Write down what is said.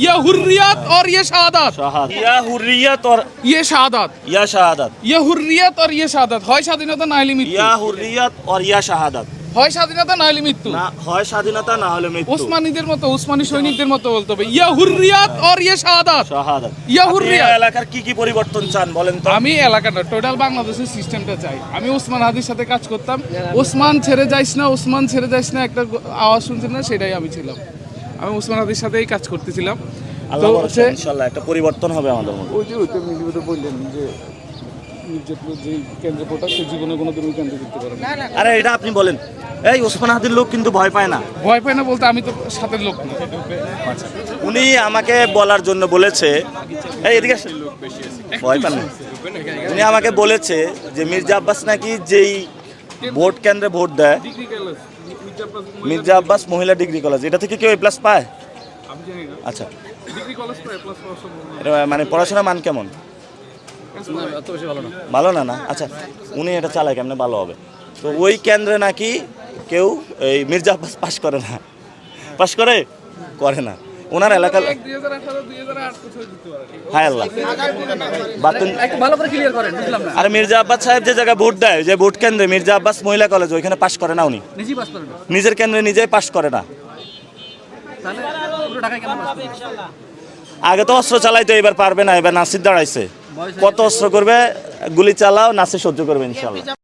ये हुर्रियत और ये शहादत या हुर्रियत और ये शहादत या शहादत ये हुर्रियत और ये शहादत হয় স্বাধীনতা না হলে মৃত্যু या हुर्रियत और या शहादत হয় স্বাধীনতা না হলে মৃত্যু না হয় স্বাধীনতা না হলে মৃত্যু ওসমানীদের মতো ওসমানী সৈনিকদের মতো বলতে হবে ইয়া হুর্রিয়াত আর ইয়া শাহাদাত শাহাদাত ইয়া আপনি হুর্রিয়াত এলাকার কি পরিবর্তন চান বলেন তো আমি এলাকাটা টোটাল বাংলাদেশের সিস্টেমটা চাই আমি ওসমান হাদির সাথে কাজ করতাম ওসমান ছেড়ে যাইস না একটা আওয়াজ শুনছেন না সেটাই আমি ছিলাম আমি ওসমান হাদির সাথেই কাজ করতেছিলাম আল্লাহ ভরসা ইনশাআল্লাহ একটা পরিবর্তন হবে আমাদের মধ্যে ওইটা মিলিয়ে তো বললেন যে মির্জাপুর যে কেন্দ্র পোটা সে জীবনে কোনো দিন কেন্দ্র করতে পারে না আরে এটা আপনি বলেন এই ওসমান হাদির লোক কিন্তু ভয় পায় না ভয় পায় না বলতে আমি তো সাথের লোক না উনি আমাকে বলার জন্য বলেছে এই এদিকে আসেন। ভয় পান না উনি আমাকে বলেছে যে মির্জা আব্বাস নাকি যেই ভোট কেন্দ্রে ভোট দেয় মির্জা আব্বাস মহিলা ডিগ্রি কলেজ এটা থেকে কেউ A+ পায় আমি জানি না আচ্ছা ডিগ্রি কলেজ পায় প্লাস পাওয়ার সম্ভাবনা এটা মানে পড়াশোনার মান কেমন এত বেশি ভালো না ভালো না না আচ্ছা উনি এটা চালায় কেমনে ভালো হবে তো ওই কেন্দ্রে নাকি কেউ এই মির্জা আব্বাস পাস করে না পাস করে না ওনার এলাকা 2018 2008 কোথাও দিতে পারে হায় আল্লাহ বাতুন একটু ভালো করে ক্লিয়ার করেন বুঝলাম না আর মির্জা আব্বাস সাহেব যে জায়গায় ভোট দেয় যে ভোট কেন্দ্রে মির্জা আব্বাস মহিলা কলেজ ওইখানে পাস করে না উনি নিজেই পাস করেন নিজের কেন্দ্রে নিজেই পাস করে না তাহলে পুরো ঢাকায় কেন পাস করেন আগে তো অস্ত্র চালাইতো এবার পারবে না এবার নাসির দাঁড়াইছে কত অস্ত্র করবে গুলি চালাও নাসির সহ্য করবে ইনশাল্লাহ